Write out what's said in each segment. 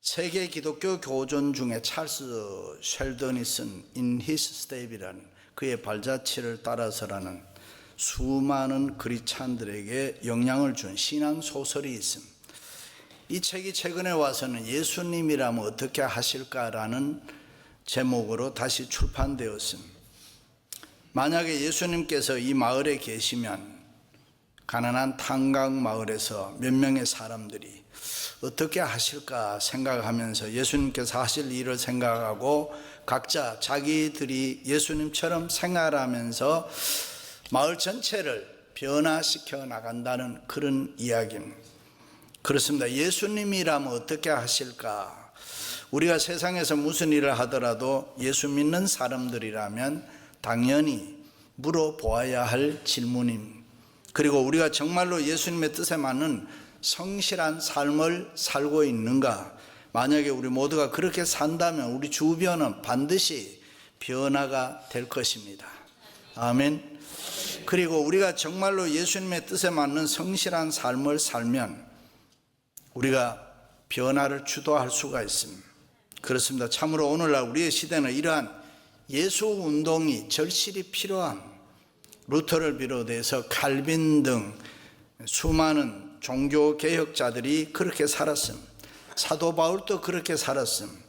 세계 기독교 교존 중에 찰스 쉘던이 쓴 In His Step이라는 그의 발자취를 따라서라는 수많은 그리스찬들에게 영향을 준 신앙 소설이 있습니다. 이 책이 최근에 와서는 예수님이라면 어떻게 하실까라는 제목으로 다시 출판되었습니다. 만약에 예수님께서 이 마을에 계시면 가난한 탄광 마을에서 몇 명의 사람들이 어떻게 하실까 생각하면서 예수님께서 하실 일을 생각하고 각자 자기들이 예수님처럼 생활하면서 마을 전체를 변화시켜 나간다는 그런 이야기입니다. 그렇습니다. 예수님이라면 어떻게 하실까? 우리가 세상에서 무슨 일을 하더라도 예수 믿는 사람들이라면 당연히 물어보아야 할 질문입니다. 그리고 우리가 정말로 예수님의 뜻에 맞는 성실한 삶을 살고 있는가? 만약에 우리 모두가 그렇게 산다면 우리 주변은 반드시 변화가 될 것입니다. 아멘. 그리고 우리가 정말로 예수님의 뜻에 맞는 성실한 삶을 살면 우리가 변화를 주도할 수가 있습니다. 그렇습니다. 참으로 오늘날 우리의 시대는 이러한 예수 운동이 절실히 필요한 루터를 비롯해서 칼빈 등 수많은 종교 개혁자들이 그렇게 살았습니다. 사도 바울도 그렇게 살았습니다.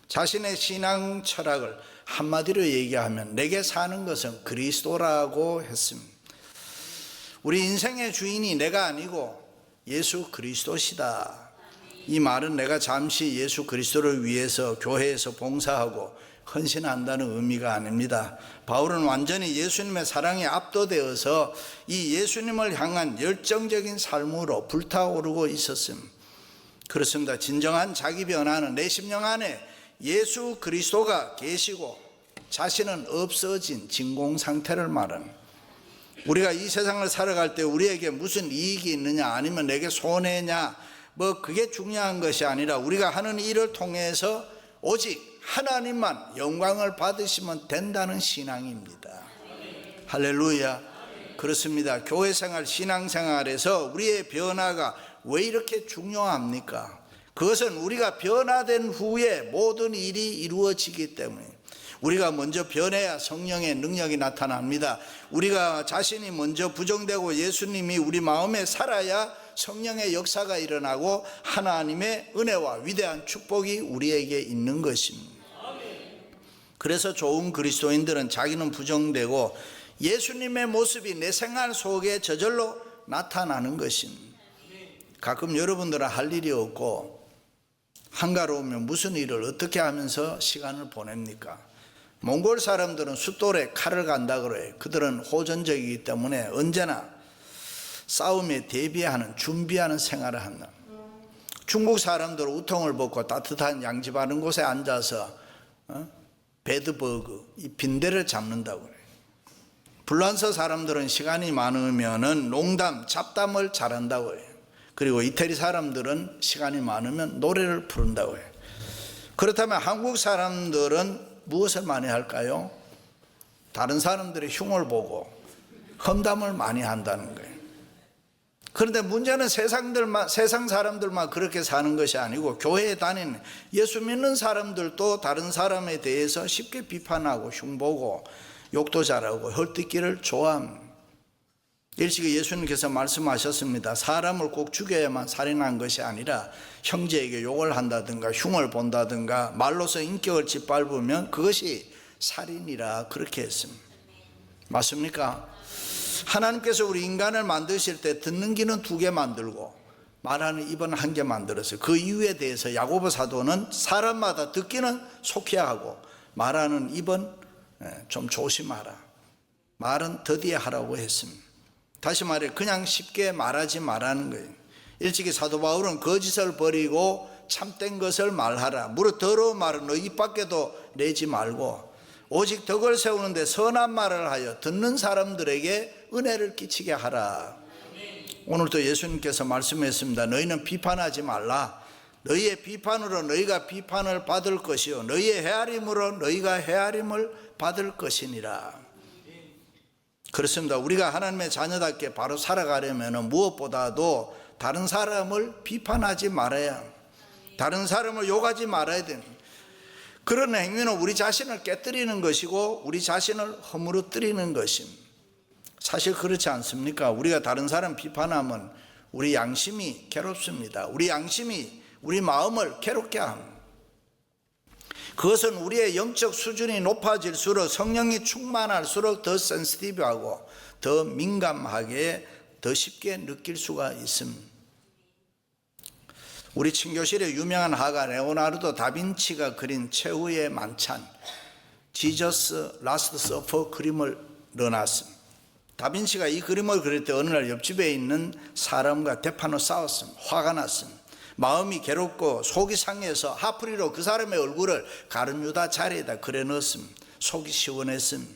자신의 신앙 철학을 한마디로 얘기하면 내게 사는 것은 그리스도라고 했습니다. 우리 인생의 주인이 내가 아니고 예수 그리스도시다. 이 말은 내가 잠시 예수 그리스도를 위해서 교회에서 봉사하고 헌신한다는 의미가 아닙니다. 바울은 완전히 예수님의 사랑에 압도되어서 이 예수님을 향한 열정적인 삶으로 불타오르고 있었습니다. 그렇습니다. 진정한 자기 변화는 내 심령 안에 예수 그리스도가 계시고 자신은 없어진 진공 상태를 말합니다. 우리가 이 세상을 살아갈 때 우리에게 무슨 이익이 있느냐 아니면 내게 손해냐 그게 중요한 것이 아니라 우리가 하는 일을 통해서 오직 하나님만 영광을 받으시면 된다는 신앙입니다. 할렐루야. 그렇습니다. 교회생활, 신앙생활에서 우리의 변화가 왜 이렇게 중요합니까? 그것은 우리가 변화된 후에 모든 일이 이루어지기 때문에 우리가 먼저 변해야 성령의 능력이 나타납니다. 우리가 자신이 먼저 부정되고 예수님이 우리 마음에 살아야 성령의 역사가 일어나고 하나님의 은혜와 위대한 축복이 우리에게 있는 것입니다. 그래서 좋은 그리스도인들은 자기는 부정되고 예수님의 모습이 내 생활 속에 저절로 나타나는 것입니다. 가끔 여러분들은 할 일이 없고 한가로우면 무슨 일을 어떻게 하면서 시간을 보냅니까? 몽골 사람들은 숫돌에 칼을 간다 그래요. 그들은 호전적이기 때문에 언제나 싸움에 대비하는 준비하는 생활을 한다. 중국 사람들은 우통을 벗고 따뜻한 양집하는 곳에 앉아서 배드버그, 이 빈대를 잡는다고 그래요. 불란서 사람들은 시간이 많으면 농담, 잡담을 잘한다고 해요. 그리고 이태리 사람들은 시간이 많으면 노래를 부른다고 해요. 그렇다면 한국 사람들은 무엇을 많이 할까요? 다른 사람들의 흉을 보고 험담을 많이 한다는 거예요. 그런데 문제는 세상 사람들만 그렇게 사는 것이 아니고 교회에 다니는 예수 믿는 사람들도 다른 사람에 대해서 쉽게 비판하고 흉보고 욕도 잘하고 헐뜯기를 좋아합니다. 일찍이 예수님께서 말씀하셨습니다. 사람을 꼭 죽여야만 살인한 것이 아니라 형제에게 욕을 한다든가 흉을 본다든가 말로서 인격을 짓밟으면 그것이 살인이라 그렇게 했습니다. 맞습니까? 하나님께서 우리 인간을 만드실 때 듣는 귀는 2개 만들고 말하는 입은 1개 만들었어요. 그 이유에 대해서 야고보 사도는 사람마다 듣기는 속해야 하고 말하는 입은 좀 조심하라. 말은 더디에 하라고 했습니다. 다시 말해 그냥 쉽게 말하지 말라는 거예요. 일찍이 사도 바울은 거짓을 버리고 참된 것을 말하라. 무릇 더러운 말은 너 입 밖에도 내지 말고 오직 덕을 세우는데 선한 말을 하여 듣는 사람들에게 은혜를 끼치게 하라. 오늘도 예수님께서 말씀했습니다. 너희는 비판하지 말라. 너희의 비판으로 너희가 비판을 받을 것이요 너희의 헤아림으로 너희가 헤아림을 받을 것이니라. 그렇습니다. 우리가 하나님의 자녀답게 바로 살아가려면 무엇보다도 다른 사람을 비판하지 말아야 합니다. 다른 사람을 욕하지 말아야 되는, 그런 행위는 우리 자신을 깨뜨리는 것이고 우리 자신을 허물어뜨리는 것입니다. 사실 그렇지 않습니까? 우리가 다른 사람 비판하면 우리 양심이 괴롭습니다. 우리 양심이 우리 마음을 괴롭게 합니다. 그것은 우리의 영적 수준이 높아질수록, 성령이 충만할수록 더 센시티브하고 더 민감하게 더 쉽게 느낄 수가 있습니다. 우리 친교실의 유명한 화가 레오나르도 다빈치가 그린 최후의 만찬, 지저스 라스트 서퍼 그림을 넣어놨습니다. 다빈치가 이 그림을 그릴 때 어느 날 옆집에 있는 사람과 대판으로 싸웠습니다. 화가 났습니다. 마음이 괴롭고 속이 상해서 하프리로 그 사람의 얼굴을 가룟유다 자리에다 그려 넣었습니다. 속이 시원했습니다.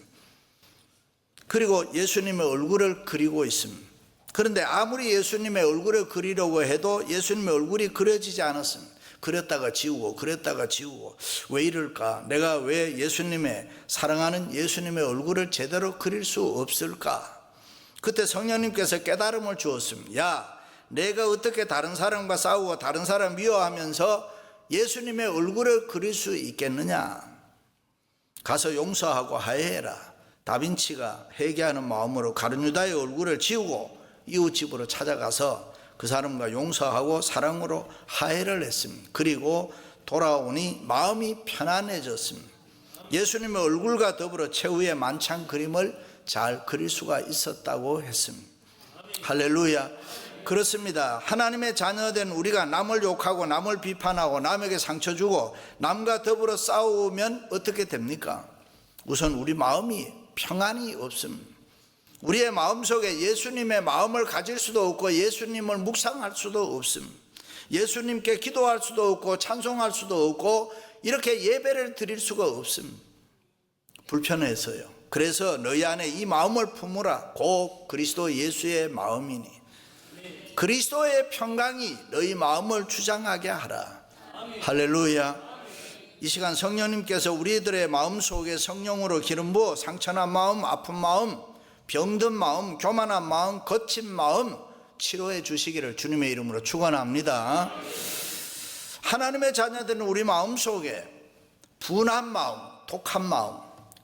그리고 예수님의 얼굴을 그리고 있습니다. 그런데 아무리 예수님의 얼굴을 그리려고 해도 예수님의 얼굴이 그려지지 않았습니다. 그렸다가 지우고 그렸다가 지우고, 왜 이럴까? 내가 왜 예수님의, 사랑하는 예수님의 얼굴을 제대로 그릴 수 없을까? 그때 성령님께서 깨달음을 주었습니다. 야, 내가 어떻게 다른 사람과 싸우고 다른 사람 미워하면서 예수님의 얼굴을 그릴 수 있겠느냐? 가서 용서하고 화해해라. 다빈치가 회개하는 마음으로 가룟유다의 얼굴을 지우고 이웃집으로 찾아가서 그 사람과 용서하고 사랑으로 화해를 했습니다. 그리고 돌아오니 마음이 편안해졌습니다. 예수님의 얼굴과 더불어 최후의 만찬 그림을 잘 그릴 수가 있었다고 했습니다. 할렐루야. 그렇습니다. 하나님의 자녀된 우리가 남을 욕하고 남을 비판하고 남에게 상처 주고 남과 더불어 싸우면 어떻게 됩니까? 우선 우리 마음이 평안이 없습니다. 우리의 마음속에 예수님의 마음을 가질 수도 없고 예수님을 묵상할 수도 없습니다. 예수님께 기도할 수도 없고 찬송할 수도 없고 이렇게 예배를 드릴 수가 없습니다. 불편해서요. 그래서 너희 안에 이 마음을 품으라. 곧 그리스도 예수의 마음이니 그리스도의 평강이 너희 마음을 주장하게 하라. 할렐루야. 이 시간 성령님께서 우리들의 마음속에 성령으로 기름 부어 상처난 마음, 아픈 마음, 병든 마음, 교만한 마음, 거친 마음 치료해 주시기를 주님의 이름으로 축원합니다. 하나님의 자녀들은 우리 마음속에 분한 마음, 독한 마음,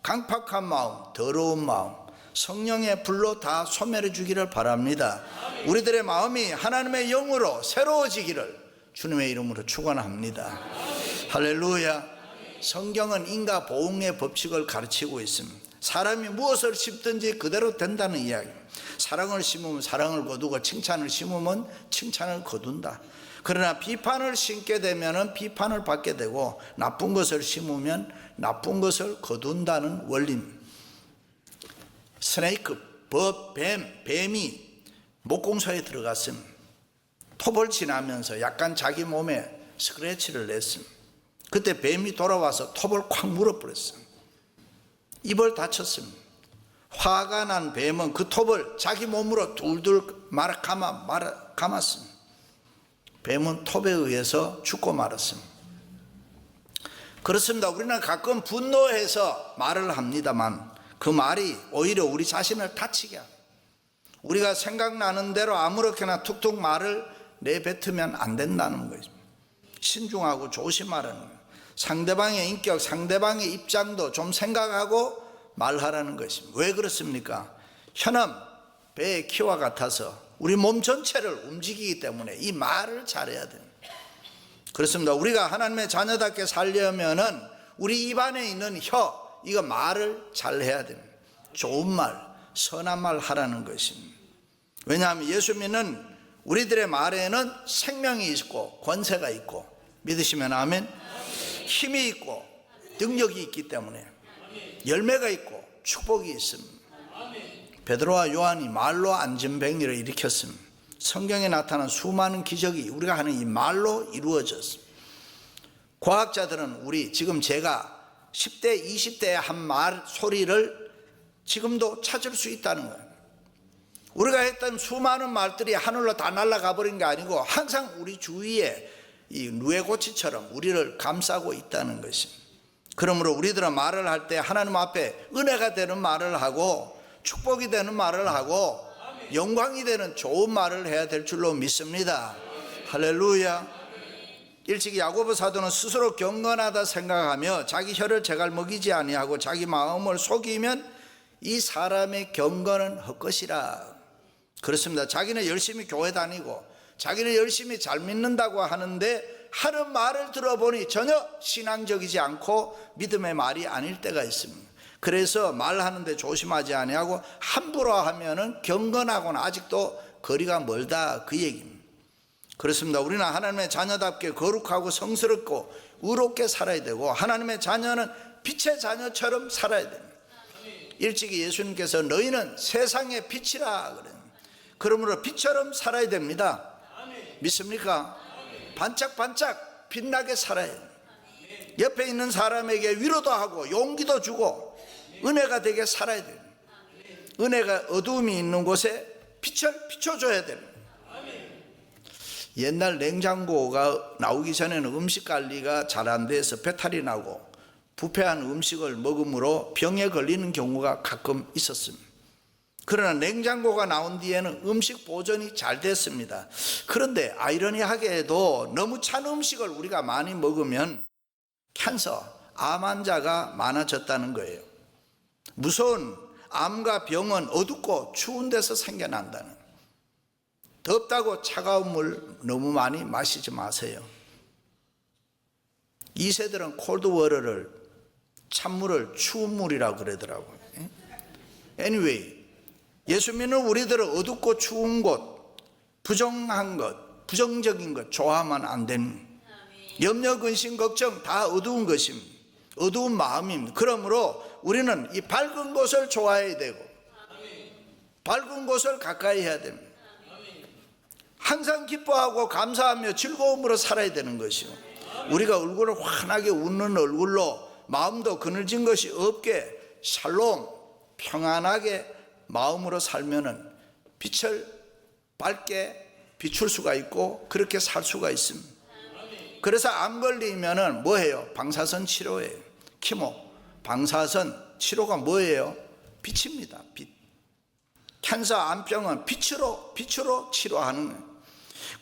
강팍한 마음, 더러운 마음 성령의 불로 다 소멸해 주기를 바랍니다. 우리들의 마음이 하나님의 영으로 새로워지기를 주님의 이름으로 축원합니다. 할렐루야. 성경은 인과 보응의 법칙을 가르치고 있습니다. 사람이 무엇을 심든지 그대로 된다는 이야기입니다. 사랑을 심으면 사랑을 거두고 칭찬을 심으면 칭찬을 거둔다. 그러나 비판을 심게 되면 비판을 받게 되고 나쁜 것을 심으면 나쁜 것을 거둔다는 원리입니다. 스네이크, 뱀이 목공소에 들어갔습니다. 톱을 지나면서 약간 자기 몸에 스크래치를 냈습니다. 그때 뱀이 돌아와서 톱을 콱 물어버렸습니다. 입을 다쳤습니다. 화가 난 뱀은 그 톱을 자기 몸으로 둘둘 감았습니다. 뱀은 톱에 의해서 죽고 말았습니다. 그렇습니다. 우리는 가끔 분노해서 말을 합니다만 그 말이 오히려 우리 자신을 다치게 합니다. 우리가 생각나는 대로 아무렇게나 툭툭 말을 내뱉으면 안 된다는 거죠. 신중하고 조심하라는 거예요. 상대방의 인격, 상대방의 입장도 좀 생각하고 말하라는 것입니다. 왜 그렇습니까? 혀는 배의 키와 같아서 우리 몸 전체를 움직이기 때문에 이 말을 잘해야 됩니다. 그렇습니다. 우리가 하나님의 자녀답게 살려면은 우리 입안에 있는 혀, 이거 말을 잘해야 됩니다. 좋은 말, 선한 말 하라는 것입니다. 왜냐하면 예수 믿는 우리들의 말에는 생명이 있고 권세가 있고, 믿으시면 아멘. 힘이 있고 능력이 있기 때문에 열매가 있고 축복이 있습니다. 베드로와 요한이 말로 안전병리를 일으켰습니다. 성경에 나타난 수많은 기적이 우리가 하는 이 말로 이루어졌습니다. 과학자들은 우리 지금 제가 10대 20대에 한 말 소리를 지금도 찾을 수 있다는 거예요. 우리가 했던 수많은 말들이 하늘로 다 날아가 버린 게 아니고 항상 우리 주위에 이 누에고치처럼 우리를 감싸고 있다는 것입니다. 그러므로 우리들은 말을 할 때 하나님 앞에 은혜가 되는 말을 하고 축복이 되는 말을 하고 영광이 되는 좋은 말을 해야 될 줄로 믿습니다. 할렐루야. 일찍이 야고보 사도는 스스로 경건하다 생각하며 자기 혀를 제갈 먹이지 아니하고 자기 마음을 속이면 이 사람의 경건은 헛것이라. 그렇습니다. 자기는 열심히 교회 다니고 자기는 열심히 잘 믿는다고 하는데 하는 말을 들어보니 전혀 신앙적이지 않고 믿음의 말이 아닐 때가 있습니다. 그래서 말하는데 조심하지 아니하고 함부로 하면은 경건하고는 아직도 거리가 멀다, 그 얘기입니다. 그렇습니다. 우리는 하나님의 자녀답게 거룩하고 성스럽고 의롭게 살아야 되고 하나님의 자녀는 빛의 자녀처럼 살아야 됩니다. 일찍이 예수님께서 너희는 세상의 빛이라 그래요. 그러므로 빛처럼 살아야 됩니다. 믿습니까? 반짝반짝 빛나게 살아야 해요. 옆에 있는 사람에게 위로도 하고 용기도 주고 은혜가 되게 살아야 돼요. 은혜가 어두움이 있는 곳에 빛을 비춰줘야 됩니다. 옛날 냉장고가 나오기 전에는 음식 관리가 잘 안 돼서 배탈이 나고 부패한 음식을 먹음으로 병에 걸리는 경우가 가끔 있었습니다. 그러나 냉장고가 나온 뒤에는 음식 보존이 잘 됐습니다. 그런데 아이러니하게도 너무 찬 음식을 우리가 많이 먹으면 캔서, 암 환자가 많아졌다는 거예요. 무서운 암과 병은 어둡고 추운 데서 생겨난다는. 덥다고 차가운 물 너무 많이 마시지 마세요. 2세들은 콜드워터를, 찬물을 추운 물이라고 그러더라고요. Anyway, 예수 믿는 우리들은 어둡고 추운 곳, 부정한 것, 부정적인 것 좋아하면 안 되는, 염려, 근심, 걱정 다 어두운 것입니다. 어두운 마음입니다. 그러므로 우리는 이 밝은 곳을 좋아해야 되고 밝은 곳을 가까이 해야 됩니다. 항상 기뻐하고 감사하며 즐거움으로 살아야 되는 것이요, 우리가 얼굴을 환하게 웃는 얼굴로 마음도 그늘진 것이 없게 샬롬, 평안하게 마음으로 살면은 빛을 밝게 비출 수가 있고 그렇게 살 수가 있습니다. 그래서 암 걸리면은 뭐예요? 방사선 치료예요. 키모, 방사선 치료가 뭐예요? 빛입니다. 빛. 캔서, 암병은 빛으로 치료하는 거예요.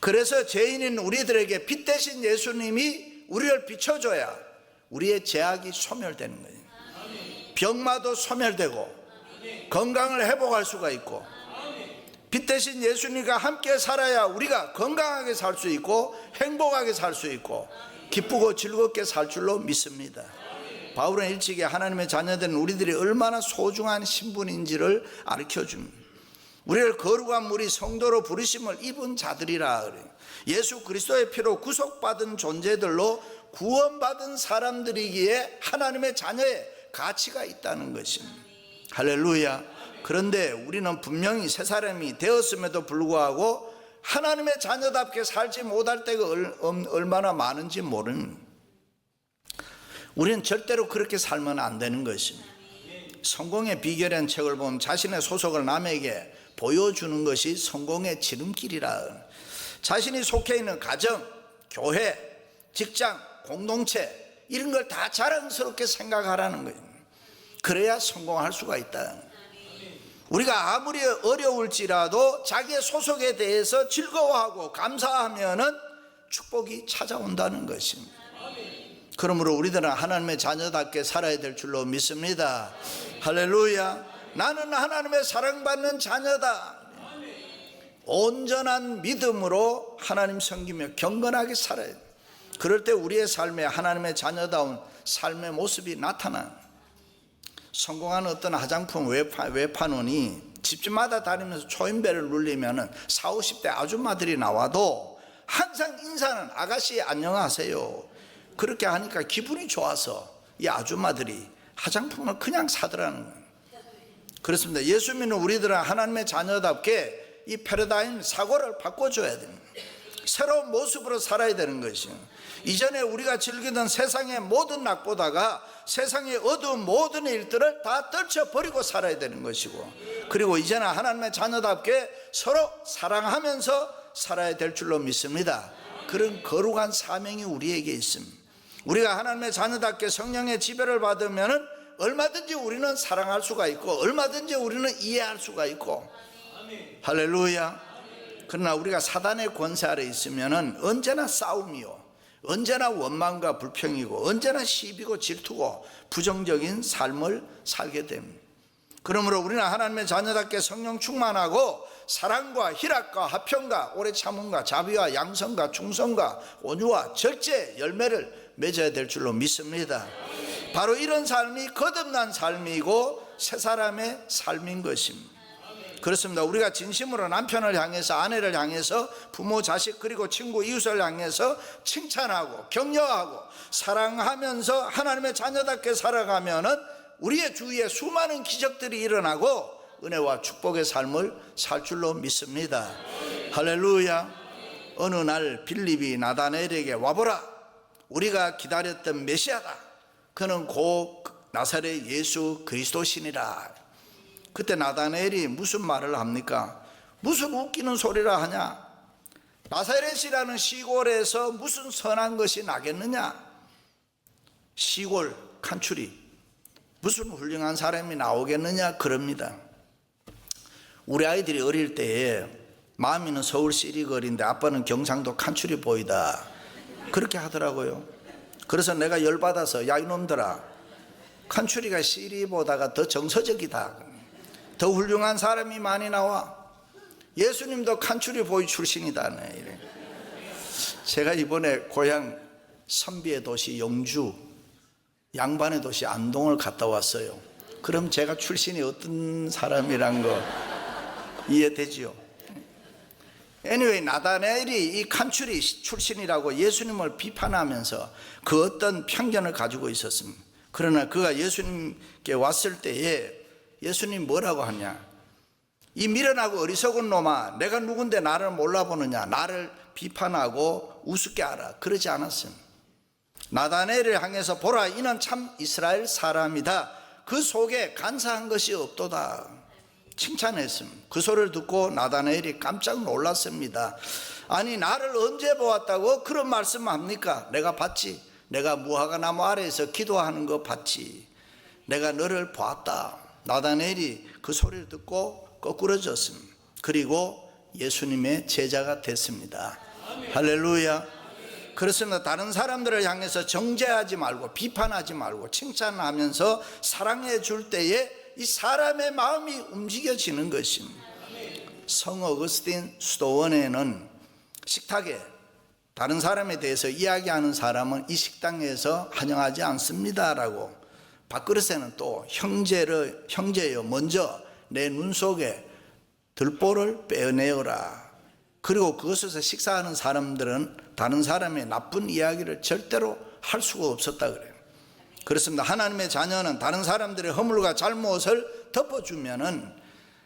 그래서 죄인인 우리들에게 빛 대신 예수님이 우리를 비춰줘야 우리의 죄악이 소멸되는 거예요. 병마도 소멸되고 건강을 회복할 수가 있고, 빛 대신 예수님과 함께 살아야 우리가 건강하게 살 수 있고 행복하게 살 수 있고 기쁘고 즐겁게 살 줄로 믿습니다. 바울은 일찍이 하나님의 자녀된 우리들이 얼마나 소중한 신분인지를 가르쳐줍니다. 우리를 거룩한 무리 성도로 부르심을 입은 자들이라 그래요. 예수 그리스도의 피로 구속받은 존재들로 구원받은 사람들이기에 하나님의 자녀의 가치가 있다는 것입니다. 할렐루야. 그런데 우리는 분명히 새 사람이 되었음에도 불구하고 하나님의 자녀답게 살지 못할 때가 얼마나 많은지 모르는, 우리는 절대로 그렇게 살면 안 되는 것입니다. 성공의 비결이라는 책을 보면 자신의 소속을 남에게 보여주는 것이 성공의 지름길이라. 자신이 속해 있는 가정, 교회, 직장, 공동체 이런 걸 다 자랑스럽게 생각하라는 거예요. 그래야 성공할 수가 있다. 우리가 아무리 어려울지라도 자기의 소속에 대해서 즐거워하고 감사하면은 축복이 찾아온다는 것입니다. 그러므로 우리들은 하나님의 자녀답게 살아야 될 줄로 믿습니다. 할렐루야. 나는 하나님의 사랑받는 자녀다. 온전한 믿음으로 하나님 섬기며 경건하게 살아야 돼. 그럴 때 우리의 삶에 하나님의 자녀다운 삶의 모습이 나타나. 성공한 어떤 화장품 외판원이 집집마다 다니면서 초인벨을 눌리면 40, 50대 아줌마들이 나와도 항상 인사는 아가씨 안녕하세요. 그렇게 하니까 기분이 좋아서 이 아줌마들이 화장품을 그냥 사더라는 거예요. 그렇습니다. 예수 믿는 우리들은 하나님의 자녀답게 이 패러다임 사고를 바꿔줘야 됩니다. 새로운 모습으로 살아야 되는 것이요, 이전에 우리가 즐기던 세상의 모든 낙보다가 세상의 어두운 모든 일들을 다 떨쳐버리고 살아야 되는 것이고, 그리고 이제는 하나님의 자녀답게 서로 사랑하면서 살아야 될 줄로 믿습니다. 그런 거룩한 사명이 우리에게 있습니다. 우리가 하나님의 자녀답게 성령의 지배를 받으면 얼마든지 우리는 사랑할 수가 있고 얼마든지 우리는 이해할 수가 있고. 할렐루야. 그러나 우리가 사단의 권세 아래 있으면 언제나 싸움이요, 언제나 원망과 불평이고 언제나 시비고 질투고 부정적인 삶을 살게 됩니다. 그러므로 우리는 하나님의 자녀답게 성령 충만하고 사랑과 희락과 화평과 오래 참음과 자비와 양성과 충성과 온유와 절제 열매를 맺어야 될 줄로 믿습니다. 바로 이런 삶이 거듭난 삶이고 새 사람의 삶인 것입니다. 그렇습니다. 우리가 진심으로 남편을 향해서, 아내를 향해서, 부모, 자식, 그리고 친구, 이웃을 향해서 칭찬하고 격려하고 사랑하면서 하나님의 자녀답게 살아가면은 우리의 주위에 수많은 기적들이 일어나고 은혜와 축복의 삶을 살 줄로 믿습니다. 할렐루야. 어느 날 빌립이 나다나엘에게 와보라, 우리가 기다렸던 메시아다, 그는 곧 나사렛 예수 그리스도시니라. 그때 나다나엘이 무슨 말을 합니까? 무슨 웃기는 소리라 하냐? 나사렛이라는 시골에서 무슨 선한 것이 나겠느냐? 시골 칸추리 무슨 훌륭한 사람이 나오겠느냐? 그럽니다. 우리 아이들이 어릴 때에 마음이는 서울 시리거리인데 아빠는 경상도 칸추리 보이다, 그렇게 하더라고요. 그래서 내가 열받아서, 야 이놈들아, 칸추리가 시리보다가 더 정서적이다, 더 훌륭한 사람이 많이 나와, 예수님도 칸추리 보이 출신이다. 이래. 제가 이번에 고향 선비의 도시 영주, 양반의 도시 안동을 갔다 왔어요. 그럼 제가 출신이 어떤 사람이란 거 이해되지요? anyway, 나다나엘이 이 칸추리 출신이라고 예수님을 비판하면서 그 어떤 편견을 가지고 있었습니다. 그러나 그가 예수님께 왔을 때에 예수님 뭐라고 하냐? 이 미련하고 어리석은 놈아, 내가 누군데 나를 몰라보느냐? 나를 비판하고 우습게 알아. 그러지 않았습니다. 나다나엘을 향해서 보라, 이는 참 이스라엘 사람이다, 그 속에 간사한 것이 없도다, 칭찬했습니다. 그 소리를 듣고 나다나엘이 깜짝 놀랐습니다. 아니, 나를 언제 보았다고 그런 말씀합니까? 내가 봤지. 내가 무화과 나무 아래에서 기도하는 거 봤지. 내가 너를 보았다. 나다나엘이 그 소리를 듣고 거꾸러졌습니다. 그리고 예수님의 제자가 됐습니다. 할렐루야. 그렇습니다. 다른 사람들을 향해서 정죄하지 말고 비판하지 말고 칭찬하면서 사랑해 줄 때에 이 사람의 마음이 움직여지는 것입니다. 성 어거스틴 수도원에는 식탁에 다른 사람에 대해서 이야기하는 사람은 이 식당에서 환영하지 않습니다라고, 밥그릇에는 또 형제여 먼저 내 눈 속에 들보를 빼어내어라. 그리고 그것에서 식사하는 사람들은 다른 사람의 나쁜 이야기를 절대로 할 수가 없었다 그래요. 그렇습니다. 하나님의 자녀는 다른 사람들의 허물과 잘못을 덮어주면은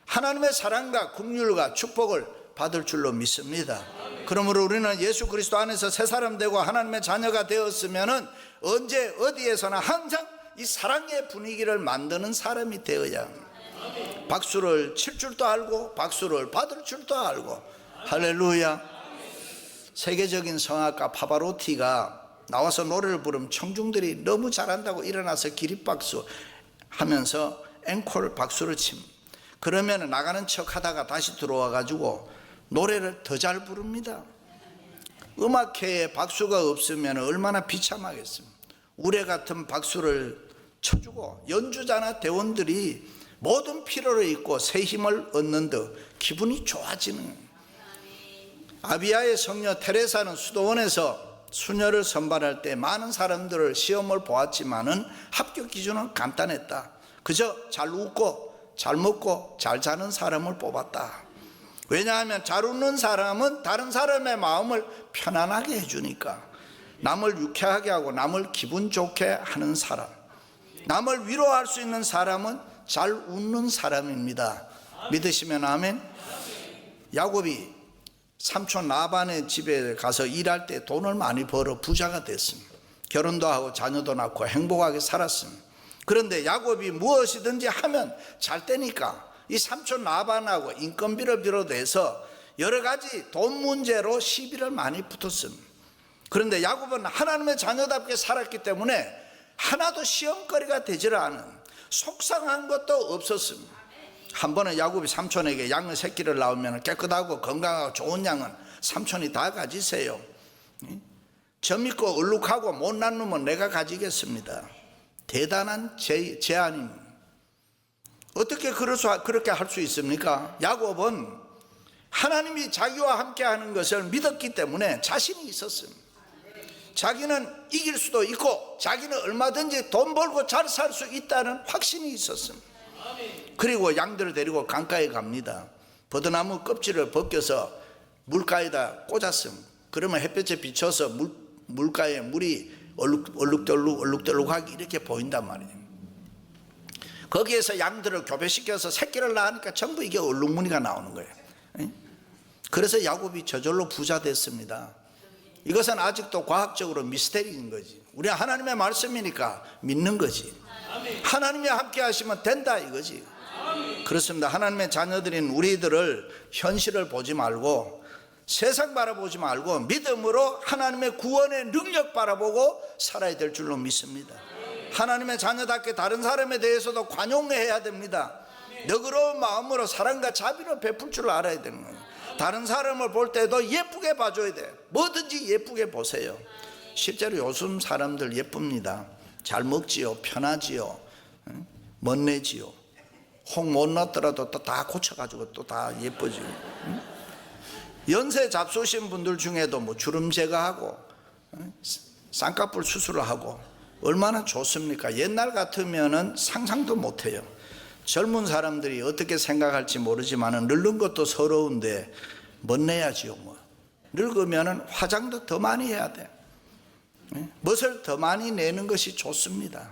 하나님의 사랑과 긍휼과 축복을 받을 줄로 믿습니다. 그러므로 우리는 예수 그리스도 안에서 새 사람 되고 하나님의 자녀가 되었으면은 언제 어디에서나 항상 이 사랑의 분위기를 만드는 사람이 되어야 합니다. 박수를 칠 줄도 알고 박수를 받을 줄도 알고. 할렐루야. 세계적인 성악가 파바로티가 나와서 노래를 부르면 청중들이 너무 잘한다고 일어나서 기립박수 하면서 앵콜 박수를 칩니다. 그러면 나가는 척 하다가 다시 들어와 가지고 노래를 더 잘 부릅니다. 음악회에 박수가 없으면 얼마나 비참하겠습니까? 우레 같은 박수를 쳐주고 연주자나 대원들이 모든 피로를 잊고 새 힘을 얻는 듯 기분이 좋아지는. 아비아의 성녀 테레사는 수도원에서 수녀를 선발할 때 많은 사람들을 시험을 보았지만은 합격 기준은 간단했다. 그저 잘 웃고 잘 먹고 잘 자는 사람을 뽑았다. 왜냐하면 잘 웃는 사람은 다른 사람의 마음을 편안하게 해주니까. 남을 유쾌하게 하고 남을 기분 좋게 하는 사람, 남을 위로할 수 있는 사람은 잘 웃는 사람입니다. 믿으시면 아멘. 야곱이 삼촌 라반의 집에 가서 일할 때 돈을 많이 벌어 부자가 됐습니다. 결혼도 하고 자녀도 낳고 행복하게 살았습니다. 그런데 야곱이 무엇이든지 하면 잘 되니까 이 삼촌 라반하고 인건비를 비롯해서 여러 가지 돈 문제로 시비를 많이 붙었습니다. 그런데 야곱은 하나님의 자녀답게 살았기 때문에 하나도 시험거리가 되질 않은, 속상한 것도 없었습니다. 한 번은 야곱이 삼촌에게 양 새끼를 낳으면 깨끗하고 건강하고 좋은 양은 삼촌이 다 가지세요. 점있고 얼룩하고 못난 놈은 내가 가지겠습니다. 대단한 제안입니다. 어떻게 그렇게 할 수 있습니까? 야곱은 하나님이 자기와 함께 하는 것을 믿었기 때문에 자신이 있었습니다. 자기는 이길 수도 있고 자기는 얼마든지 돈 벌고 잘 살 수 있다는 확신이 있었습니다. 그리고 양들을 데리고 강가에 갑니다. 버드나무 껍질을 벗겨서 물가에다 꽂았습니다. 그러면 햇볕에 비춰서 물가에 물이 얼룩덜룩하게 이렇게 보인단 말이에요. 거기에서 양들을 교배시켜서 새끼를 낳으니까 전부 이게 얼룩무늬가 나오는 거예요. 그래서 야곱이 저절로 부자 됐습니다. 이것은 아직도 과학적으로 미스테리인 거지. 우리 하나님의 말씀이니까 믿는 거지. 하나님이 함께 하시면 된다 이거지. 그렇습니다. 하나님의 자녀들인 우리들을 현실을 보지 말고 세상 바라보지 말고 믿음으로 하나님의 구원의 능력 바라보고 살아야 될 줄로 믿습니다. 하나님의 자녀답게 다른 사람에 대해서도 관용해야 됩니다. 너그러운 마음으로 사랑과 자비를 베풀 줄 알아야 되는 거예요. 다른 사람을 볼 때도 예쁘게 봐줘야 돼요. 뭐든지 예쁘게 보세요. 실제로 요즘 사람들 예쁩니다. 잘 먹지요, 편하지요, 멋내지요. 홍 못 넣었더라도 또 다 고쳐가지고 또 다 예뻐지고. 연세 잡수신 분들 중에도 뭐 주름 제거하고 쌍꺼풀 수술을 하고 얼마나 좋습니까? 옛날 같으면은 상상도 못해요. 젊은 사람들이 어떻게 생각할지 모르지만 늙은 것도 서러운데 멋내야지요. 뭐 늙으면은 화장도 더 많이 해야 돼. 멋을 더 많이 내는 것이 좋습니다.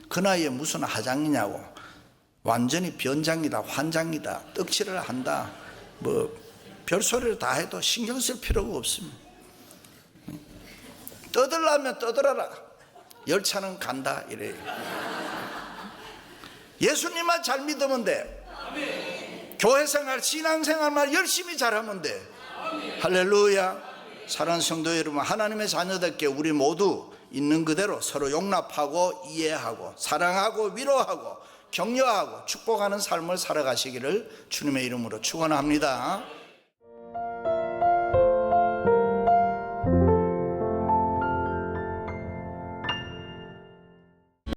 그 나이에 무슨 화장이냐고. 완전히 변장이다, 환장이다, 떡칠을 한다, 뭐 별소리를 다 해도 신경 쓸 필요가 없습니다. 떠들라면 떠들어라. 열차는 간다 이래요. 예수님만 잘 믿으면 돼. 교회생활, 신앙생활만 열심히 잘하면 돼. 할렐루야. 사랑하는 성도 여러분, 하나님의 자녀답게 우리 모두 있는 그대로 서로 용납하고 이해하고 사랑하고 위로하고 격려하고 축복하는 삶을 살아가시기를 주님의 이름으로 축원합니다.